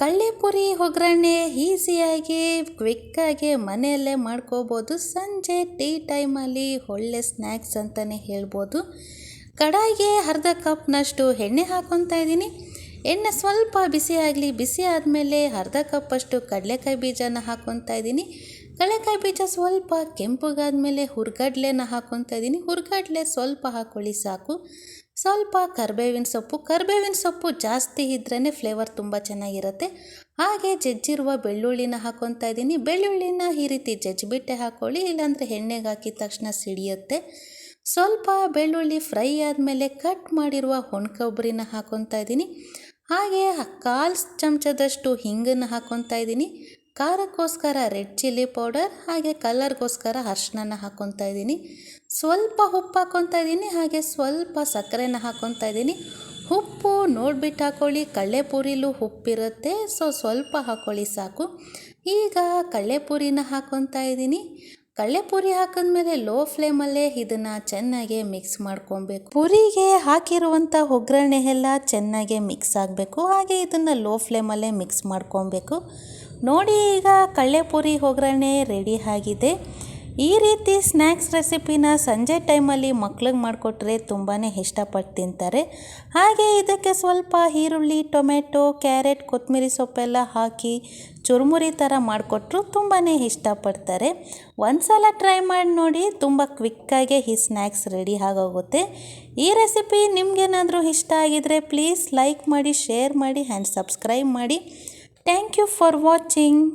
ಕಳ್ಳೆಪುರಿ ಒಗ್ಗರಣೆ ಈಸಿಯಾಗಿ ಕ್ವಿಕ್ಕಾಗಿ ಮನೆಯಲ್ಲೇ ಮಾಡ್ಕೋಬೋದು. ಸಂಜೆ ಟೀ ಟೈಮಲ್ಲಿ ಒಳ್ಳೆ ಸ್ನ್ಯಾಕ್ಸ್ ಅಂತಲೇ ಹೇಳ್ಬೋದು. ಕಡಾಯಿಗೆ ಅರ್ಧ ಕಪ್ನಷ್ಟು ಎಣ್ಣೆ ಹಾಕ್ಕೊತಾ ಇದ್ದೀನಿ. ಎಣ್ಣೆ ಸ್ವಲ್ಪ ಬಿಸಿ ಆಗಲಿ. ಬಿಸಿ ಆದಮೇಲೆ ಅರ್ಧ ಕಪ್ಪಷ್ಟು ಕಡಲೆಕಾಯಿ ಬೀಜನ ಹಾಕ್ಕೊತಾ ಇದ್ದೀನಿ. ಕಡಲೆಕಾಯಿ ಬೀಜ ಸ್ವಲ್ಪ ಕೆಂಪಗಾದ್ಮೇಲೆ ಹುರ್ಗಡ್ಲೆನ ಹಾಕ್ಕೊತಾ ಇದ್ದೀನಿ. ಹುರ್ಗಡ್ಲೆ ಸ್ವಲ್ಪ ಹಾಕ್ಕೊಳ್ಳಿ ಸಾಕು. ಸ್ವಲ್ಪ ಕರ್ಬೇವಿನ ಸೊಪ್ಪು ಜಾಸ್ತಿ ಇದ್ರೇ ಫ್ಲೇವರ್ ತುಂಬ ಚೆನ್ನಾಗಿರುತ್ತೆ. ಹಾಗೆ ಜಜ್ಜಿರುವ ಬೆಳ್ಳುಳ್ಳಿನ ಹಾಕ್ಕೊತಾ ಇದ್ದೀನಿ. ಬೆಳ್ಳುಳ್ಳಿನ ಈ ರೀತಿ ಜಜ್ಜಿಬಿಟ್ಟೆ ಹಾಕ್ಕೊಳ್ಳಿ, ಇಲ್ಲಾಂದರೆ ಎಣ್ಣೆಗೆ ಹಾಕಿದ ತಕ್ಷಣ ಸಿಡಿಯುತ್ತೆ. ಸ್ವಲ್ಪ ಬೆಳ್ಳುಳ್ಳಿ ಫ್ರೈ ಆದಮೇಲೆ ಕಟ್ ಮಾಡಿರುವ ಒಣಕೊಬ್ಬರಿನ ಹಾಕ್ಕೊತಾ ಇದ್ದೀನಿ. ಹಾಗೆ 1/4 ಚಮಚದಷ್ಟು ಹಿಂಗನ್ನು ಹಾಕ್ಕೊತಾ ಇದ್ದೀನಿ. ಖಾರಕ್ಕೋಸ್ಕರ ರೆಡ್ ಚಿಲ್ಲಿ ಪೌಡರ್, ಹಾಗೆ ಕಲರ್ಗೋಸ್ಕರ ಅರಿಶಿನ ಹಾಕ್ಕೊತಾ ಇದ್ದೀನಿ. ಸ್ವಲ್ಪ ಉಪ್ಪು ಹಾಕ್ಕೊತಾ ಇದ್ದೀನಿ. ಹಾಗೆ ಸ್ವಲ್ಪ ಸಕ್ಕರೆನ ಹಾಕ್ಕೊತಾ ಇದ್ದೀನಿ. ಉಪ್ಪು ನೋಡಿಬಿಟ್ಟು ಹಾಕ್ಕೊಳ್ಳಿ. ಕಡಲೆಪುರಿಲೂ ಉಪ್ಪಿರುತ್ತೆ, ಸ್ವಲ್ಪ ಹಾಕ್ಕೊಳ್ಳಿ ಸಾಕು. ಈಗ ಕಡಲೆಪುರಿನ ಹಾಕ್ಕೊತಾ ಇದ್ದೀನಿ. ಕಡಲೆಪುರಿ ಹಾಕಿದ್ಮೇಲೆ ಲೋ ಫ್ಲೇಮಲ್ಲೇ ಇದನ್ನು ಚೆನ್ನಾಗಿ ಮಿಕ್ಸ್ ಮಾಡ್ಕೊಬೇಕು. ಪುರಿಗೆ ಹಾಕಿರುವಂಥ ಒಗ್ಗರಣೆ ಎಲ್ಲ ಚೆನ್ನಾಗಿ ಮಿಕ್ಸ್ ಆಗಬೇಕು. ಹಾಗೆ ಇದನ್ನು ಲೋ ಫ್ಲೇಮಲ್ಲೇ ಮಿಕ್ಸ್ ಮಾಡ್ಕೊಬೇಕು. ನೋಡಿ, ಈಗ ಕಡಲೆಪುರಿ ಒಗ್ಗರಣೆ ರೆಡಿ ಆಗಿದೆ. ಈ ರೀತಿ ಸ್ನ್ಯಾಕ್ಸ್ ರೆಸಿಪಿನ ಸಂಜೆ ಟೈಮಲ್ಲಿ ಮಕ್ಳಿಗೆ ಮಾಡಿಕೊಟ್ರೆ ತುಂಬಾ ಇಷ್ಟಪಟ್ಟು ತಿಂತಾರೆ. ಹಾಗೆ ಇದಕ್ಕೆ ಸ್ವಲ್ಪ ಈರುಳ್ಳಿ, ಟೊಮೆಟೊ, ಕ್ಯಾರೆಟ್, ಕೊತ್ತಂಬರಿ ಸೊಪ್ಪೆಲ್ಲ ಹಾಕಿ ಚುರುಮುರಿ ಥರ ಮಾಡಿಕೊಟ್ರು ತುಂಬಾ ಇಷ್ಟಪಡ್ತಾರೆ. ಒಂದು ಸಲ ಟ್ರೈ ಮಾಡಿ ನೋಡಿ, ತುಂಬ ಕ್ವಿಕ್ಕಾಗಿ ಈ ಸ್ನ್ಯಾಕ್ಸ್ ರೆಡಿ ಆಗೋಗುತ್ತೆ. ಈ ರೆಸಿಪಿ ನಿಮಗೇನಾದರೂ ಇಷ್ಟ ಆಗಿದರೆ ಪ್ಲೀಸ್ ಲೈಕ್ ಮಾಡಿ, ಶೇರ್ ಮಾಡಿ ಆ್ಯಂಡ್ ಸಬ್ಸ್ಕ್ರೈಬ್ ಮಾಡಿ. Thank you for watching.